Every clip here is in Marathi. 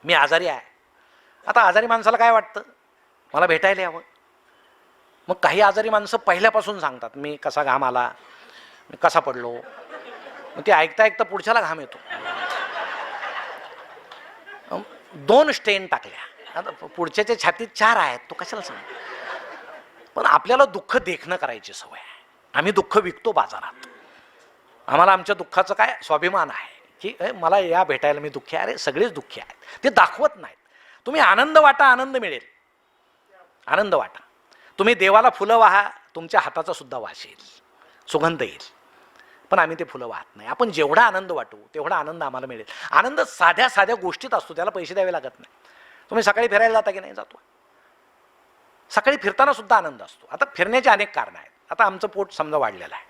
मी आजारी आहे. आता आजारी माणसाला काय वाटतं, मला भेटायला यावं. मग काही आजारी माणसं पहिल्यापासून सांगतात, मी कसा घाम आला, मी कसा पडलो. मग ते ऐकता ऐकता पुढच्याला घाम येतो. 2 स्टेन टाकल्या, आता पुढच्याच्या छातीत 4 आहेत, तो कशाला सांग. पण आपल्याला दुःख देखणं करायची सवय आहे. आम्ही दुःख विकतो बाजारात. आम्हाला आमच्या दुःखाचं काय स्वाभिमान आहे की मला या भेटायला मी दुःखी आहे. अरे सगळेच दुःखी आहेत, ते दाखवत नाहीत. तुम्ही आनंद वाटा, आनंद मिळेल. आनंद वाटा. तुम्ही देवाला फुलं वाहा, तुमच्या हाताचा सुद्धा वास येईल, सुगंध येईल. पण आम्ही ते फुलं वाहत नाही. आपण जेवढा आनंद वाटू तेवढा आनंद आम्हाला मिळेल. आनंद साध्या साध्या गोष्टीत असतो, त्याला पैसे द्यावे लागत नाही. तुम्ही सकाळी फिरायला जाता की नाही? जातो. सकाळी फिरताना सुद्धा आनंद असतो. आता फिरण्याचे अनेक कारणं आहेत. आता आमचं पोट समजा वाढलेलं आहे,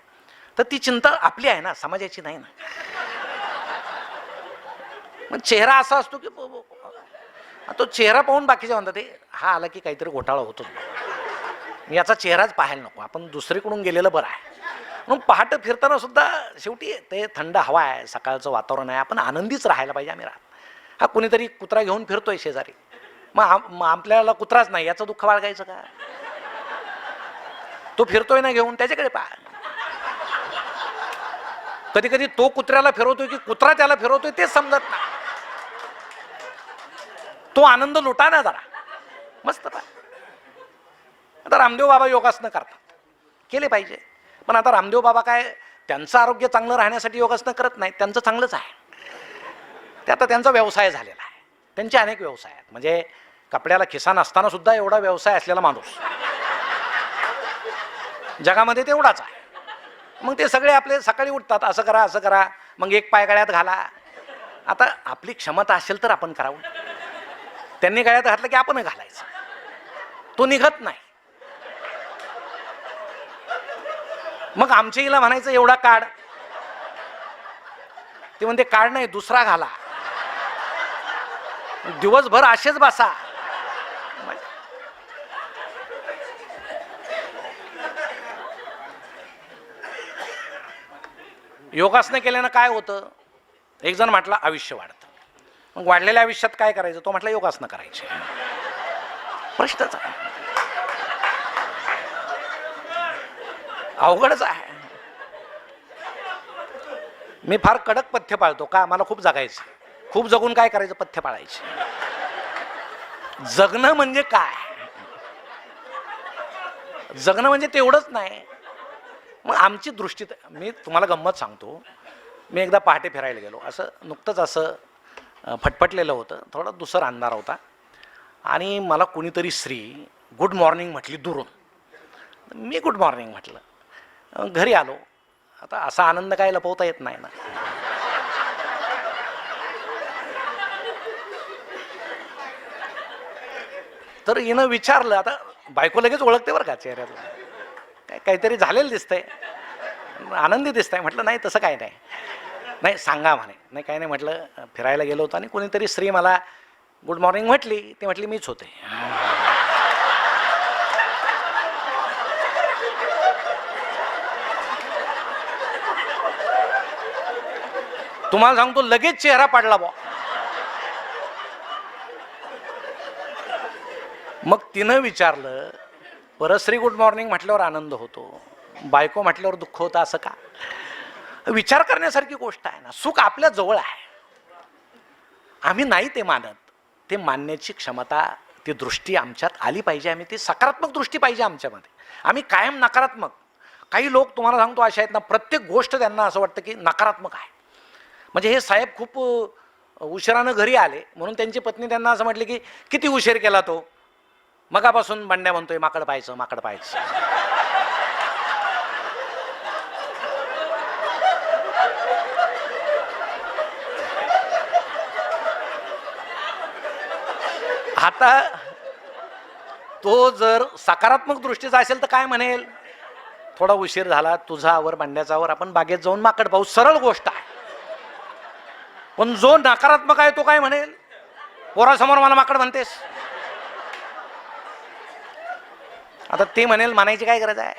तर ती चिंता आपली आहे ना, समाजाची नाही ना. मग चेहरा असा असतो की तो चेहरा पाहून बाकीचे म्हणतात ते हा आला की काहीतरी घोटाळा होतो, याचा चेहराच पाहायला नको, आपण दुसरीकडून गेलेलं बरं आहे. म्हणून पहाटे फिरताना सुद्धा शेवटी ते थंड हवा आहे, सकाळचं वातावरण आहे, आपण आनंदीच राहायला पाहिजे. आम्ही हा कुणीतरी कुत्रा घेऊन फिरतोय शेजारी, मग आपल्याला कुत्राच नाही याचं दुःख बाळगायचं का? तो फिरतोय ना घेऊन, त्याच्याकडे पहा. कधी कधी तो कुत्र्याला फिरवतोय की कुत्रा त्याला फिरवतोय तेच समजत नाही. तो आनंद लुटा ना जरा, मस्त पहा. आता रामदेव बाबा योगासनं करतात, केले पाहिजे. पण आता रामदेव बाबा काय त्यांचं आरोग्य चांगलं राहण्यासाठी योगासनं करत नाहीत, त्यांचं चांगलंच आहे. ते आता त्यांचा व्यवसाय झालेला आहे. त्यांचे अनेक व्यवसाय आहेत. म्हणजे कपड्याला खिसा नसताना सुद्धा एवढा व्यवसाय असलेला माणूस जगामध्ये तेवढाच आहे. मग ते सगळे आपले सकाळी उठतात, असं करा असं करा, मग एक पाय गळ्यात घाला. आता आपली क्षमता असेल तर आपण करावं. त्यांनी गळ्यात घातलं की आपण घालायचं, तो निघत नाही. मग आमच्या हिला म्हणायचं एवढा काढ, ते म्हणते काढ नाही दुसरा घाला, दिवसभर असेच बसा. योगासनं केल्यानं काय होतं? एक जण म्हटलं आयुष्य वाढतं. मग वाढलेल्या आयुष्यात काय करायचं? तो म्हटलं योगासनं करायचे. प्रश्नच आहे, अवघडच आहे. मी फार कडक पथ्य पाळतो का? मला खूप जगायचं. खूप जगून काय करायचं? पथ्य पाळायचे. जगणं म्हणजे काय? जगणं म्हणजे तेवढंच नाही. मग आमची दृष्टी, मी तुम्हाला गंमत सांगतो. मी एकदा पहाटे फिरायला गेलो, असं नुकतंच असं फटफटलेलं होतं, थोडा दुसरा अंधार होता, आणि मला कुणीतरी स्त्री गुड मॉर्निंग म्हटली दुरून. मी गुड मॉर्निंग म्हटलं. घरी आलो. आता असा आनंद काय लपवता येत नाही ना. तर हिनं विचारलं, आता बायको लगेच ओळखते बरं का चेहऱ्यातलं, काहीतरी झालेलं दिसतंय, आनंदी दिसतंय. म्हटलं नाही तसं काय नाही. नाही सांगा म्हणे. नाही काय नाही म्हटलं, फिरायला गेलो होतो आणि कोणीतरी स्त्री मला गुड मॉर्निंग म्हटली. ती म्हटली मीच होते. तुम्हाला सांगतो लगेच चेहरा पाडला बा. मग तिनं विचारलं, परस्त्री गुड मॉर्निंग म्हटल्यावर आनंद होतो, बायको म्हटल्यावर दुःख होतं असं का? विचार करण्यासारखी गोष्ट आहे ना. सुख आपल्या जवळ आहे, आम्ही नाही ते मानत. ते मानण्याची क्षमता, ती दृष्टी आमच्यात आली पाहिजे. आम्ही ती सकारात्मक दृष्टी पाहिजे आमच्यामध्ये. आम्ही कायम नकारात्मक. काही लोक तुम्हाला सांगतो अशा आहेत ना, प्रत्येक गोष्ट त्यांना असं वाटतं की नकारात्मक आहे. म्हणजे हे साहेब खूप उशिरानं घरी आले म्हणून त्यांची पत्नी त्यांना असं म्हटली की किती उशीर केला तो, मगापासून बंड्या म्हणतोय माकड पाहायचं माकड पाहायचं. आता तो जर सकारात्मक दृष्टीचा असेल तर काय म्हणेल? थोडा उशीर झाला, तुझा आवर बंड्याचा आवर, आपण बागेत जाऊन माकड पाहू. सरळ गोष्ट आहे. पण जो नकारात्मक आहे तो काय म्हणेल? पोरासमोर मला माकड म्हणतेस. आता ते म्हणेल, म्हणायची काय गरज आहे?